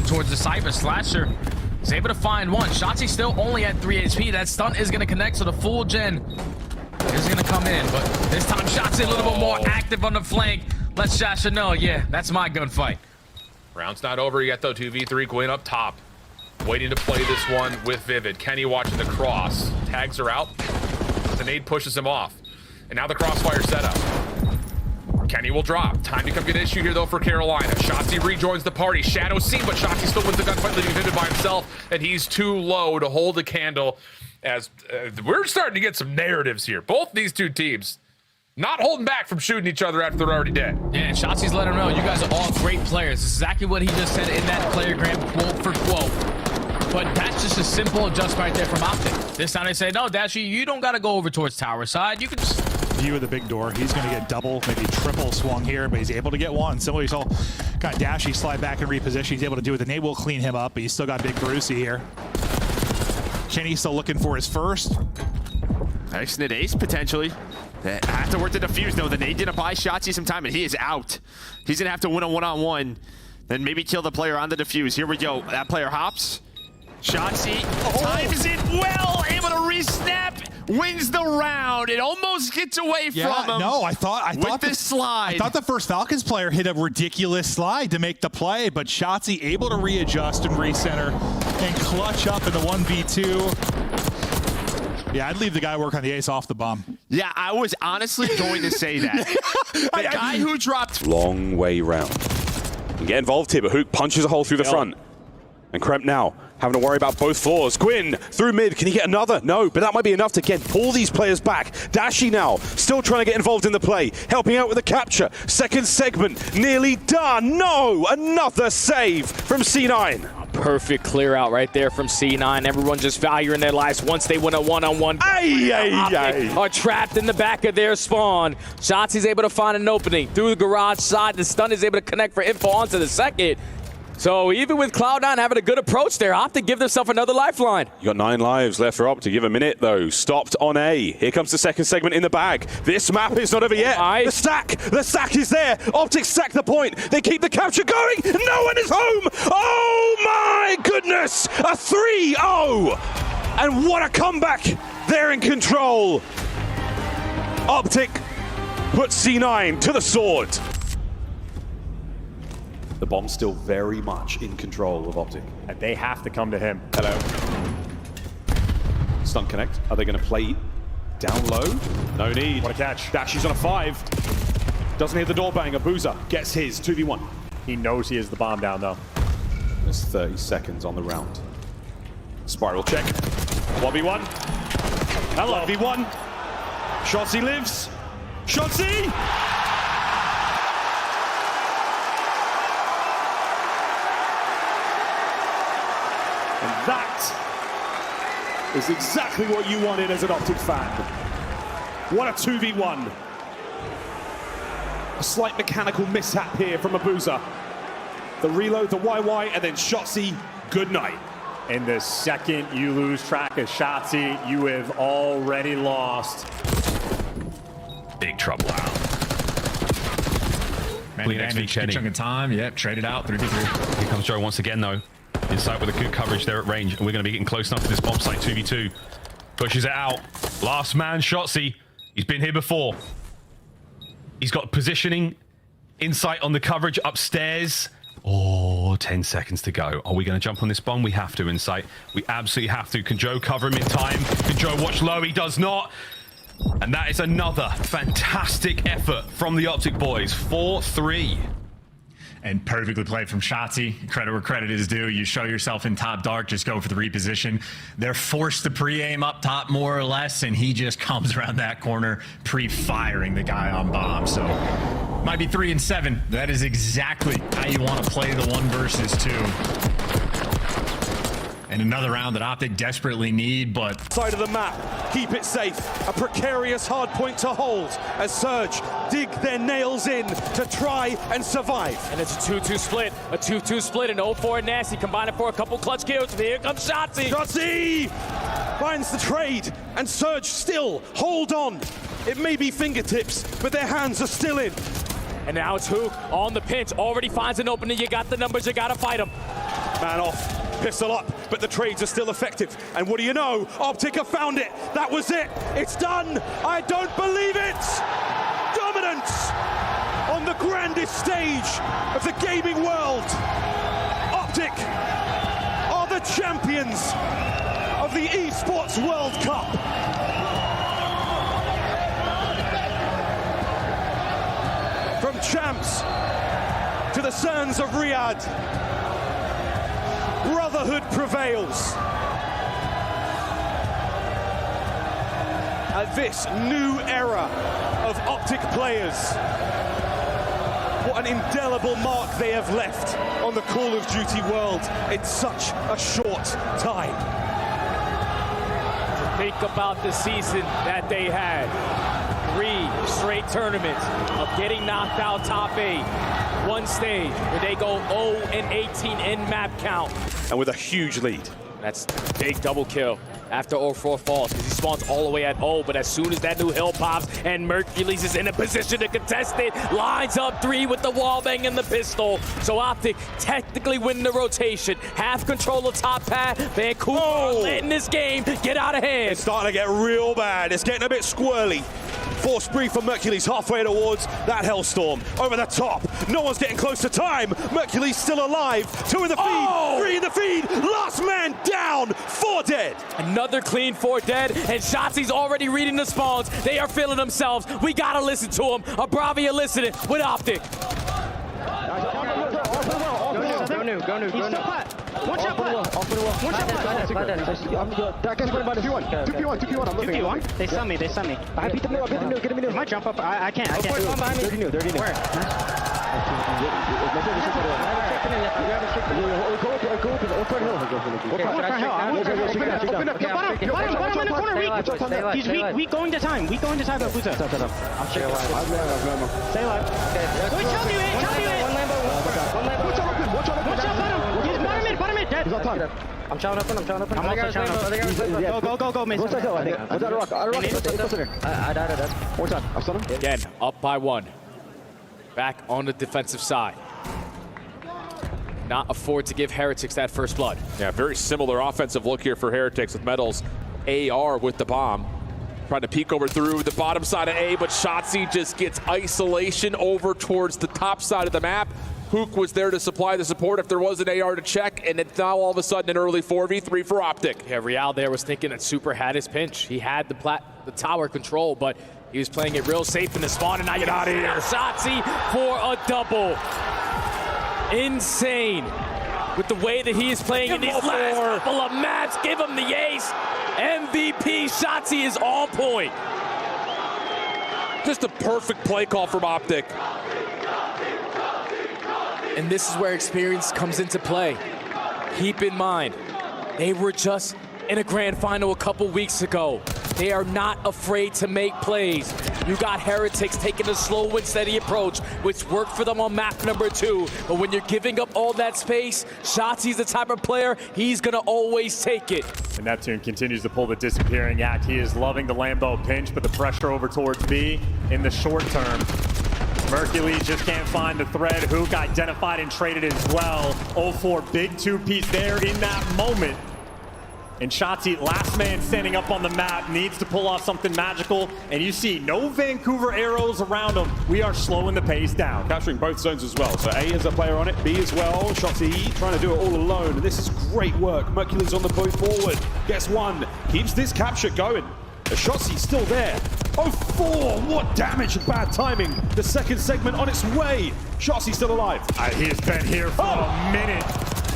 Towards the Cypher, Slasher is able to find one. Shottzy still only at 3 HP. That stun is going to connect, so the full gen is going to come in. But this time, Shottzy a little bit more active on the flank. Let Shasha know, yeah, that's my gunfight. Round's not over yet, though. 2v3 going up top. Waiting to play this one with Vivid. Kenny watching the cross. Tags are out. The nade pushes him off. And now the crossfire setup. Kenny will drop. Time to come get an issue here, though, for Carolina. Shottzy rejoins the party. Shadow seen, but Shottzy still wins the gunfight, leaving Vivid by himself, and he's too low to hold the candle. As we're starting to get some narratives here. Both these two teams not holding back from shooting each other after they're already dead. Yeah, and Shottzy's letting him know you guys are all great players. This is exactly what he just said in that playergram, quote for quote. But that's just a simple adjustment right there from OpTic. This time they say, no, Dashy, you don't got to go over towards tower side. You can just... View of the big door. He's going to get double, maybe triple swung here, but he's able to get one. Similarly, he's all kind of Dashy slide back and reposition. He's able to do it. The nade will clean him up, but he's still got Big Brucey here. Kenny still looking for his first. Excellent ace, potentially. They have to work the defuse, though. The nade didn't buy Shottzy some time, and he is out. He's going to have to win a one-on-one, then maybe kill the player on the defuse. Here we go. That player hops. Shottzy times it well, able to re-snap, wins the round. It almost gets away from him. No, I thought this slide. I thought the first Falcons player hit a ridiculous slide to make the play, but Shottzy able to readjust and recenter and clutch up in the 1v2. Yeah, I'd leave the guy work on the ace off the bomb. Yeah, I was honestly going to say that. The guy who dropped... Long way round. You get involved here, but Hook punches a hole through the front. And Kremp now having to worry about both floors. Gwyn through mid. Can he get another? No, but that might be enough to again pull these players back. Dashy now still trying to get involved in the play, helping out with the capture. Second segment nearly done. No, another save from C9. Perfect clear out right there from C9. Everyone just valuing their lives once they win a one-on-one. Are trapped in the back of their spawn. Shottzy's able to find an opening through the garage side. The stun is able to connect for info onto the second. So even with Cloud9 having a good approach there, OpTic give themselves another lifeline. You got 9 lives left for OpTic. Give a minute though. Stopped on A. Here comes the second segment in the bag. This map is not over yet. The stack is there. OpTic stack the point. They keep the capture going. No one is home. Oh my goodness. A 3-0. And what a comeback. They're in control. OpTic puts C9 to the sword. The bomb's still very much in control of OpTic. And they have to come to him. Hello. Stun connect. Are they going to play down low? No need. What a catch. Dashy's on a 5. Doesn't hear the door bang. Abuza gets his 2v1. He knows he has the bomb down, though. There's 30 seconds on the round. Spiral check. 1v1. Hello. 1v1. Shottzy lives. Shottzy! And that is exactly what you wanted as an OpTic fan. What a 2v1. A slight mechanical mishap here from Abuza. The reload, the YY, and then Shottzy, good night. And the second you lose track of Shottzy, you have already lost. Big trouble out. Clean XP, good chunk of time. Yep, traded out, 3v3. Here comes Joe once again, though. Inside with a good coverage there at range, and we're going to be getting close enough to this bomb site 2v2. Pushes it out. Last man, Shottzy. He's been here before. He's got positioning, insight on the coverage upstairs. Oh, 10 seconds to go. Are we going to jump on this bomb? We have to, Insight. We absolutely have to. Can Joe cover him in time? Can Joe watch low? He does not. And that is another fantastic effort from the OpTic boys. 4-3. And perfectly played from Shottzy. Credit where credit is due. You show yourself in top dark, just go for the reposition. They're forced to pre-aim up top more or less, and he just comes around that corner pre-firing the guy on bomb. So might be 3 and 7. That is exactly how you want to play the 1 versus 2. And another round that OpTic desperately need, but... Side of the map, keep it safe. A precarious hard point to hold as Surge dig their nails in to try and survive. And it's a 2-2 split. A 2-2 split, an 0-4 Nasty combining for a couple clutch kills. And here comes Shottzy. Shottzy finds the trade, and Surge still hold on. It may be fingertips, but their hands are still in. And now it's Hook on the pinch. Already finds an opening. You got the numbers, you got to fight them. Man off. Pistol up, but the trades are still effective. And what do you know? OpTic have found it. That was it. It's done. I don't believe it. Dominance on the grandest stage of the gaming world. OpTic are the champions of the Esports World Cup. Champs to the sons of Riyadh. Brotherhood prevails. At this new era of OpTic players. What an indelible mark they have left on the Call of Duty world in such a short time. Think about the season that they had. 3 straight tournaments of getting knocked out top 8. One stage where they go 0-18 in map count. And with a huge lead. That's a big double kill after 0-4 falls, because he spawns all the way at 0, but as soon as that new hill pops and Mercules is in a position to contest it, lines up 3 with the wall bang and the pistol. So OpTic technically win the rotation. Half control of top pad. Vancouver letting this game get out of hand. It's starting to get real bad. It's getting a bit squirrely. Force breathe from Mercules halfway towards that Hellstorm. Over the top. No one's getting close to time. Mercules still alive. 2 in the feed. 3 in the feed. Last man down. 4 dead. Another clean 4 dead, and Shottzy's already reading the spawns. They are feeling themselves. We gotta listen to them. Bravia listening with OpTic. Go new. One shot plat. One shot plat. That guy's running by the 2v1. 2v1. I'm looking. 2v1? They saw me. I beat the new. Get him new. I might jump up. I can't. Dirty new. Where? Bottom in the corner. He's weak going to time. Weak going to time. Who's that? I'm sure alive. Stay alive. Wait, tell me it. One lambo. Watch out, bottom. He's bottom mid. Dead. I'm chowing up. I'm also chowing up. Go, miss. What's that rock? I died. One shot. I stunned him. Again, up by 1. Back on the defensive side. Not afford to give Heretics that first blood. Yeah, very similar offensive look here for Heretics with Metals. AR with the bomb. Trying to peek over through the bottom side of A, but Shottzy just gets isolation over towards the top side of the map. Hook was there to supply the support if there was an AR to check, and it's now all of a sudden an early 4v3 for OpTic. Yeah, Real there was thinking that Super had his pinch. He had the tower control, but he was playing it real safe in the spawn, and now get out of here. Shottzy for a double. Insane with the way that he is playing in these last couple of maps. Give him the ace. MVP Shottzy is on point. Just a perfect play call from OpTic. And this is where experience comes into play. Keep in mind, they were just in a grand final a couple weeks ago. They are not afraid to make plays. You got Heretics taking a slow and steady approach, which worked for them on map number 2. But when you're giving up all that space, Shottzy's the type of player, he's gonna always take it. And Neptune continues to pull the disappearing act. He is loving the Lambo pinch, but the pressure over towards B in the short term. Mercules just can't find the thread. Hook identified and traded as well. 0-4, big 2-piece there in that moment. And Shottzy, last man standing up on the map, needs to pull off something magical. And you see no Vancouver arrows around him. We are slowing the pace down. Capturing both zones as well. So A has a player on it, B as well. Shottzy trying to do it all alone. And this is great work. Mercules on the go forward. Gets 1. Keeps this capture going. Shottzy's still there. 0-4. What damage and bad timing. The second segment on its way. Shottzy still alive. He has been here for a minute.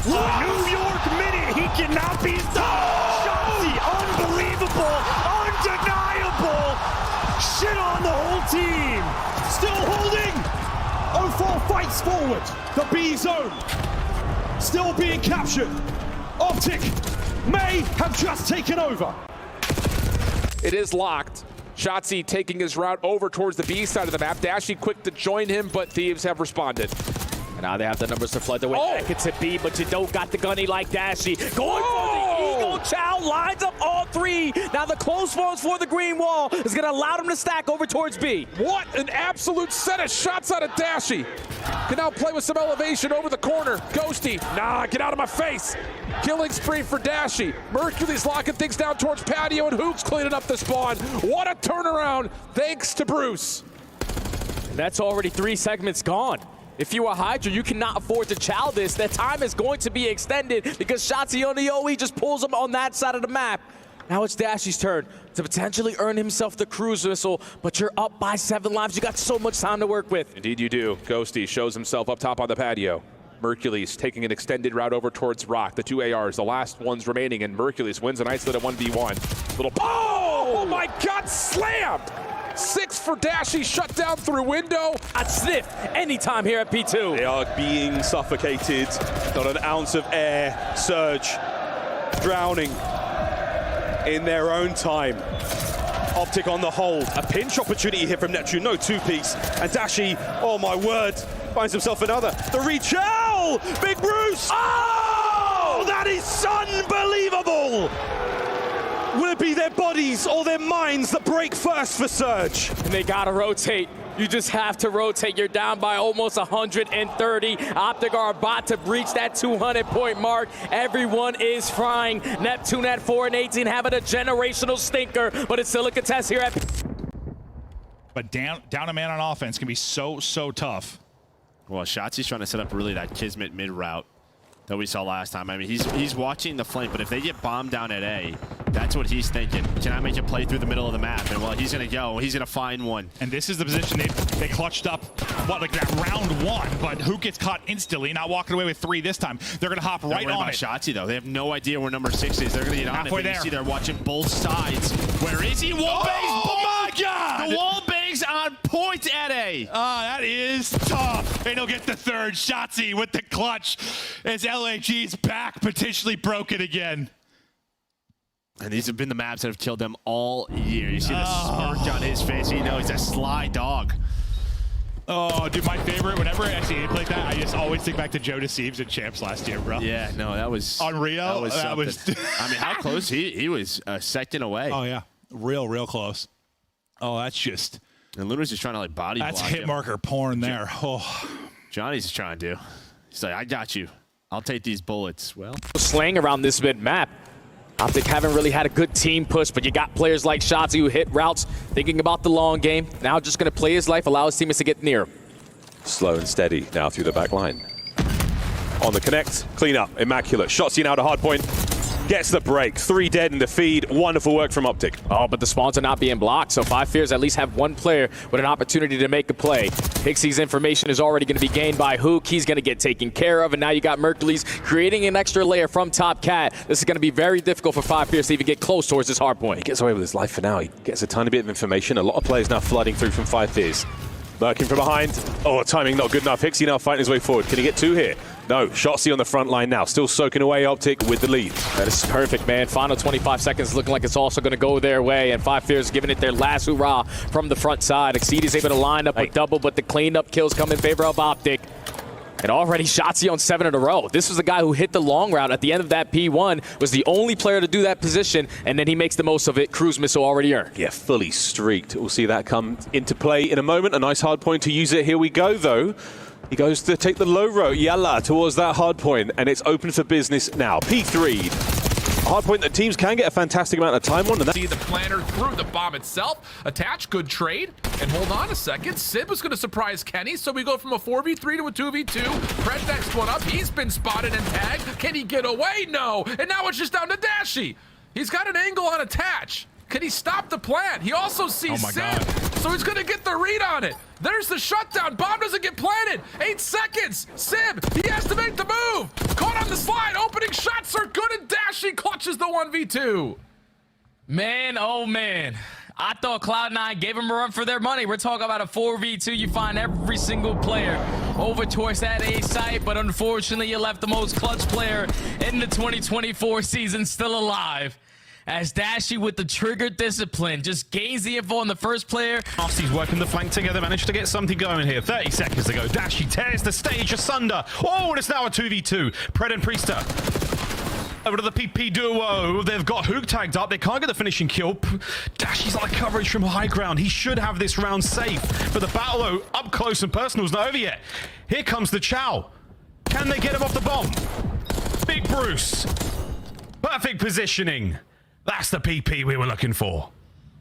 New York minute. He cannot be stopped. Shottzy, unbelievable, undeniable. Shit on the whole team. Still holding. 0-4 fights forward. The B zone still being captured. OpTic may have just taken over. It is locked. Shottzy taking his route over towards the B side of the map. Dashy quick to join him, but Thieves have responded. And now they have the numbers to flood the way back into B, but you don't got the gunny like Dashy. Going for the Eagle Chow, lines up all 3. Now the close ones for the green wall is going to allow them to stack over towards B. What an absolute set of shots out of Dashy. Can now play with some elevation over the corner. Ghosty, nah, get out of my face. Killing spree for Dashy. Mercules locking things down towards Patio, and Hook's cleaning up the spawn. What a turnaround, thanks to Bruce. And that's already 3 segments gone. If you are Hydra, you cannot afford to chow this. That time is going to be extended because Shottzy on the OE just pulls them on that side of the map. Now it's Dashy's turn to potentially earn himself the cruise missile, but you're up by 7 lives. You got so much time to work with. Indeed you do. Ghosty shows himself up top on the patio. Mercules taking an extended route over towards Rock. The 2 ARs, the last ones remaining, and Mercules wins an isolated 1v1. Little Oh my God, slammed! 6 for Dashy, shut down through window. I'd sniff anytime here at P2. They are being suffocated. Not an ounce of air. Surge drowning in their own time. OpTic on the hold. A pinch opportunity here from Neptune. No two-piece. And Dashy, oh my word, finds himself another. The reach. Oh! Big Bruce! Oh! That is unbelievable! Will it be their bodies or their minds that break first for Surge? And they gotta rotate. You just have to rotate. You're down by almost 130. OpTic are about to breach that 200-point mark. Everyone is frying. Neptune at 4-18 having a generational stinker, but it's still a contest here at... But down a man on offense can be so tough. Well, Shottzy's trying to set up really that Kismet mid route that we saw last time. I mean, he's watching the flank, but if they get bombed down at A, that's what he's thinking. Can I make a play through the middle of the map? And well, he's gonna go. He's gonna find one. And this is the position they clutched up, like that round 1. But who gets caught instantly? Not walking away with 3 this time. They're gonna hop right on it. Shottzy though, they have no idea where number 6 is. They're gonna get on it. But you see, they're watching both sides. Where is he? Wall bangs. Oh my God! The wall bangs on point at A. That is tough. And he'll get the 3rd. Shottzy with the clutch as LAG's back potentially broken again. And these have been the maps that have killed them all year. You see the smirk on his face. You know he's a sly dog. Oh, dude, my favorite, whenever I see him like that, I just always think back to Joe Deceives at Champs last year, bro. Yeah, no, that was... On Rio? That was I mean, how close? He was a second away. Oh, yeah. Real close. Oh, that's just... And Luna's just trying to, like, body block That's hit marker porn there. Johnny's just trying to do. He's like, I got you. I'll take these bullets. Well... Slaying around this mid-map. OpTic haven't really had a good team push, but you got players like Shottzy who hit routes, thinking about the long game. Now just going to play his life, allow his teammates to get near him. Slow and steady now through the back line. On the connect, clean up, immaculate. Shottzy now to hardpoint. Gets the break. 3 dead in the feed. Wonderful work from OpTic. Oh, but the spawns are not being blocked, so 5 Fears at least have 1 player with an opportunity to make a play. Pixie's information is already going to be gained by Hook. He's going to get taken care of, and now you got Mercules creating an extra layer from Top Cat. This is going to be very difficult for 5 Fears to even get close towards this hard point. He gets away with his life for now. He gets a tiny bit of information. A lot of players now flooding through from 5 Fears. Lurking from behind. Oh, timing not good enough. Hixie now fighting his way forward. Can he get 2 here? No. Shottzy on the front line now. Still soaking away OpTic with the lead. That is perfect, man. Final 25 seconds looking like it's also going to go their way, and 5 Fears giving it their last hurrah from the front side. Exceed is able to line up with double, but the cleanup kills come in favor of OpTic. And already Shottzy on 7 in a row. This was the guy who hit the long route at the end of that P1, was the only player to do that position, and then he makes the most of it. Cruise missile already earned. Yeah, fully streaked. We'll see that come into play in a moment. A nice hard point to use it. Here we go, though. He goes to take the low road, Yalla, towards that hard point, and it's open for business now. P3. A hard point that teams can get a fantastic amount of time on. And see the planner through the bomb itself. Attach, good trade. And hold on a second. Sib was going to surprise Kenny, so we go from a 4v3 to a 2v2. Pred next one up. He's been spotted and tagged. Can he get away? No. And now it's just down to Dashy. He's got an angle on attach. Can he stop the plant? He also sees Sib, so he's going to get the read on it. There's the shutdown. Bomb doesn't get planted. 8 seconds. Sib, he has to make the move. Caught on the slide. Opening shots are good, and Dashy clutches the 1v2. Man, oh man. I thought Cloud9 gave them a run for their money. We're talking about a 4v2. You find every single player over towards that A site, but unfortunately you left the most clutch player in the 2024 season still alive. As Dashy with the trigger discipline just gains the info on the first player. He's working the flank together, managed to get something going here. 30 seconds to go. Dashy tears the stage asunder. Oh, and it's now a 2v2. Pred and Priester over to the PP duo. They've got Hook tagged up. They can't get the finishing kill. Dashy's like coverage from high ground. He should have this round safe. But the battle, though, up close and personal is not over yet. Here comes the Chow. Can they get him off the bomb? Big Bruce. Perfect positioning. That's the PP we were looking for.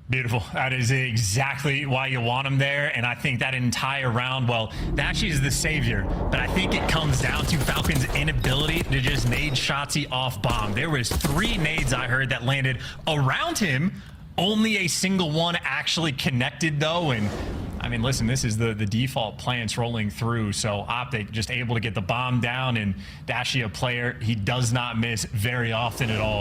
Beautiful. That is exactly why you want him there. And I think that entire round, well, Dashy is the savior, but I think it comes down to Falcon's inability to just nade Shottzy off bomb. There was 3 nades I heard that landed around him. Only a single one actually connected though. And I mean, listen, this is the default plants rolling through. So OpTic just able to get the bomb down, and Dashy, a player he does not miss very often at all.